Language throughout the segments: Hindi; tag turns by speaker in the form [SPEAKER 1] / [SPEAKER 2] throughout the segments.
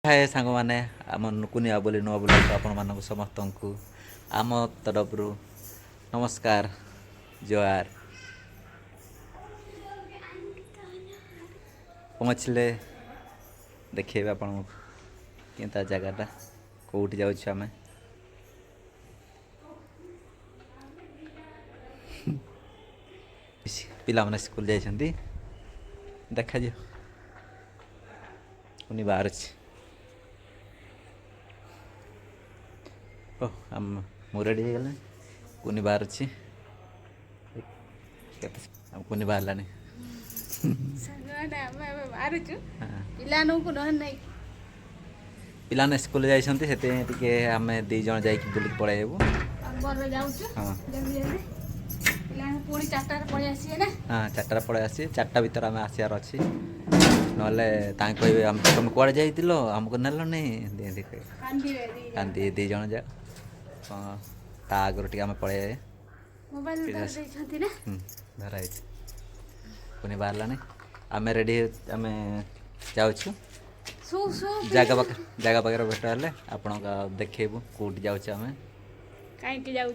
[SPEAKER 1] हाय सांग मैंने आम नुकुनिया बोली नुआ बोला तो आपण मानक समस्त को आम तरफ नमस्कार जोहार पहुँचले देखेबे आपण केनता जगहटा कौटी जाऊँ आम पिला माने स्कूल जाइछंती देखा जो उनी बाहर ओ आम मु रेडी हो गले कुनी बाहर अच्छी आम कुनी बाहर लानी पिलाने स्कूल जाइछंती सेते टिके आमे दी जण जाई कि बुली पळाइबो हां
[SPEAKER 2] पुणी चार्टार पळै आसीए ना
[SPEAKER 1] हां चारटा पळै आसी चारटा भीतर आमे आसियार अछि नले तां कहबे हम तुम कुआडे जाइतिलो हमको नेलो नै दे कह कांदी दी जण जा ता आगर टिके आमे पळै
[SPEAKER 2] मोबाइल धर दैछंती ना
[SPEAKER 1] धराइ पुनी बाहरलानी आमे रेडी आमे जाउछु
[SPEAKER 2] सो
[SPEAKER 1] जगह वगैरह भेट हेले आपण देखेबू कोट जाउछ आमे
[SPEAKER 2] काई के जाउछ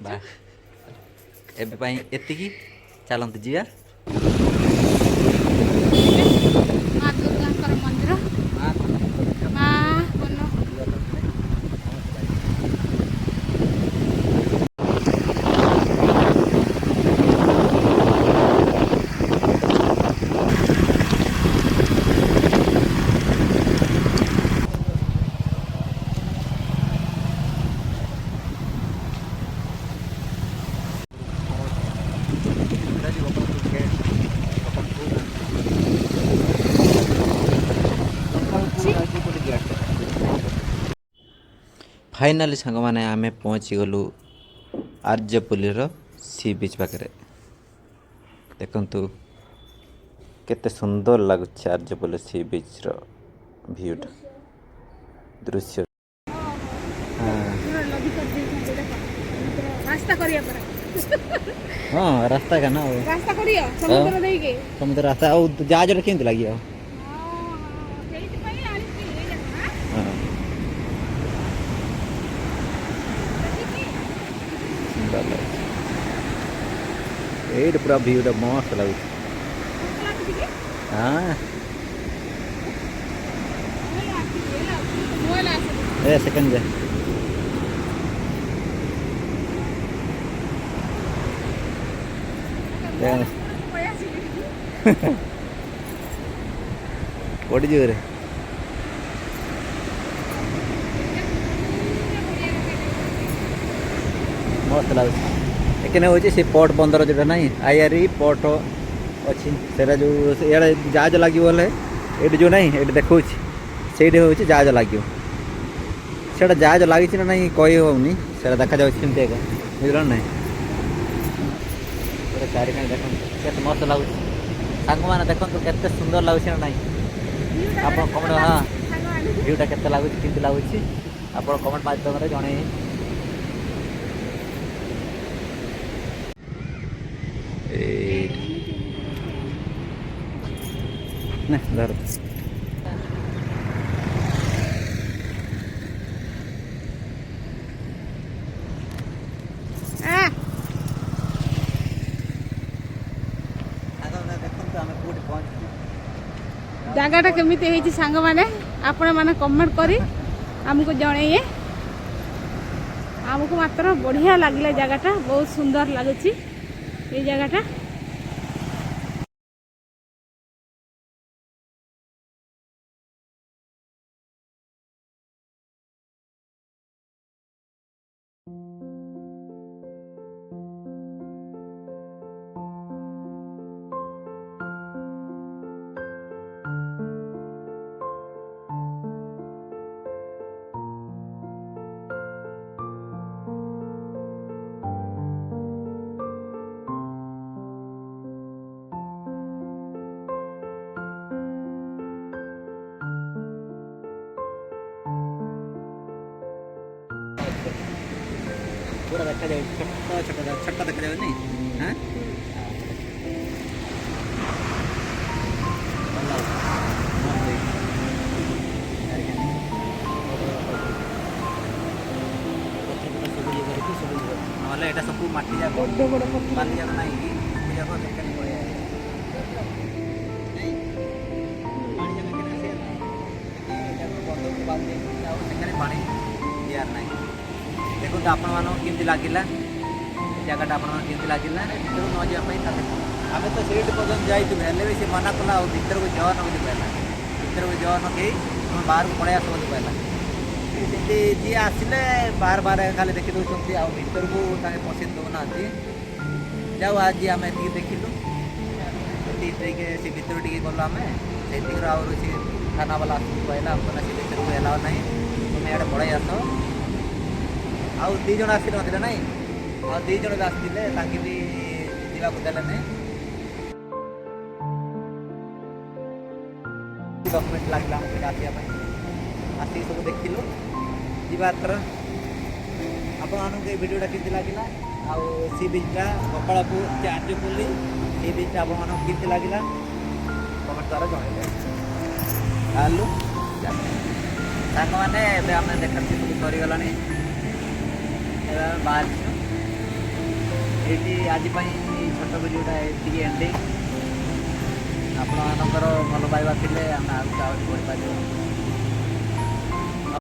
[SPEAKER 1] एबे पई एतिकी चलंत जिया
[SPEAKER 2] मां दुर्गांकर मंदिर मां बनो
[SPEAKER 1] फाइनाली सांग माने आमे पहुँची गलु आर्यपुलीर सी बीच पाखे देखंतु केते सुंदर लगुच आर्यपुली सी बीच रो व्यूटा दृश्य
[SPEAKER 2] रास्ता करिया पर
[SPEAKER 1] हाँ रास्ता का ना
[SPEAKER 2] रास्ता करिया समुद्र देई के
[SPEAKER 1] समुद्र रास्ता और जहाज रे केंत लागियो
[SPEAKER 2] सेठी पई आली की ले जा
[SPEAKER 1] हां सुंदर लगे एड पूरा व्यूटा मस्त लगुच हाँ ए सेकंड जा कोटी जो रे मस्त लगुच एखने हो से पोर्ट बंदर जो ना आईआरई पोर्ट अच्छी से जो जहाज लगे ये जो ना ये देखा से जहाज लगे से जहाज लगी ना नहीं कही होनी से देखा जाऊँगी बुझल ना चारि देख मस्त लगुच सांग मैंने देखो केते सुंदर लगुच ना नहीं आप कमेंट हाँ व्यूटा केते लगुच केमती लगुच आप कमेंट माध्यम जन धर
[SPEAKER 2] जगहटा केमिति हेछि सांग माने आपण माने कमेंट करी हमको जणाइए हमको मात्र बढ़िया लागले जगहटा बहुत सुंदर लागुची ये जगहटा
[SPEAKER 1] पूरा देखा जाए छोटा छोटा देखा जाए नहीं हाँ ନହେଲେ ଏଇଟା ସବୁ ମାଟି ଯାକ
[SPEAKER 2] ବଡ଼ ବଡ଼ ପଥର
[SPEAKER 1] ବାଲି ଯାକ ନାହିଁ କି ସବୁ ଯାକ ବେକାରୀ ପଳେଇ ଆସେ। ନାଇଁ, ପାଣି ଯାକ କେବେ ଆସିବାର ନାହିଁ। ଏ ଯାକ ବନ୍ଧକୁ ବାଲି ଦେଇକି ଆଉ ସେଠାରେ ପାଣି ଦିଆର ନାହିଁ। ଦେଖନ୍ତୁ ଆପଣମାନଙ୍କୁ କେମିତି ଲାଗିଲା ଏ ଜାଗାଟା ଆପଣମାନଙ୍କୁ କେମିତି ଲାଗିଲା ଭିତରକୁ ନ ଯିବା ପାଇଁ ତାହେଲେ ଆମେ ତ ସେଇଠି ପର୍ଯ୍ୟନ୍ତ ଯାଇଥିଲୁ ହେଲେ ବି ସେ ମନା କଲା ଆଉ ଭିତରକୁ ଜନ ବୋଲି କହିଲା ଭିତରକୁ ଜନ କେହି ତୁମେ ବାହାରକୁ ପଳେଇ ଆସ ବୋଲି କହିଲା। ସେମିତି ଯିଏ ଆସିଲେ ବାର ବାର ଖାଲି ଦେଖି ଦେଉଛନ୍ତି ଆଉ ଭିତରକୁ ତାଙ୍କେ ପସନ୍ଦ ଦେଉନାହାନ୍ତି। ଯାଉ ଆଜି ଆମେ ଏତିକି ଦେଖିଲୁ ଏତିକି ଟିକେ ସେ ଭିତରୁ ଟିକେ ଗଲୁ ଆମେ ସେତିକିର ଆହୁରି ସେ ଥାନା ବାଲା ଆସିକି କହିଲା ଆମକୁ ନା ସେ ଭିତରକୁ ଏଲାଉ ନାହିଁ ତୁମେ ଇଆଡ଼େ ପଳେଇ ଆସ। ଆଉ 2 ଜଣ ଆସିନଥିଲେ ନାଇଁ ଆଉ 2 ଜଣ ବି ଆସିଥିଲେ ତାଙ୍କେ ବି ଯିବାକୁ ଦେଲେ ନାହିଁ। 10 ମିନିଟ୍ ଲାଗିଲା ଆମକୁ ଏଇଟା ଆସିବା ପାଇଁ ଆସିକି ସବୁ ଦେଖିଲୁ ଯିବା ଏଥର। ଆପଣମାନଙ୍କୁ ଏଇ ଭିଡ଼ିଓଟା କେମିତି ଲାଗିଲା ଆଉ ସି ବିଚ୍ଟା ଗୋପାଳପୁର ଚାର୍ଜପଲ୍ଲୀ ସି ବିଚ୍ଟା ଆପଣମାନଙ୍କୁ କେମିତି ଲାଗିଲା କମେଣ୍ଟ ଦ୍ୱାରା ଜଣାଇବେ। ଚାଲୁ ସାଙ୍ଗମାନେ ଏବେ ଆମେ ଦେଖାନ୍ତି ସବୁ ସରିଗଲାଣି ଏବେ ଆମେ ବାହାରିଛୁ। ଏଇଠି ଆଜି ପାଇଁ ଛୋଟ ଭିଡ଼ିଓଟା ଏତିକି ଏଣ୍ଡିଂ। ଆପଣମାନଙ୍କର ଭଲ ପାଇବା ଥିଲେ ଆମେ ଆହୁରି ବଢ଼ିପାରିବୁ।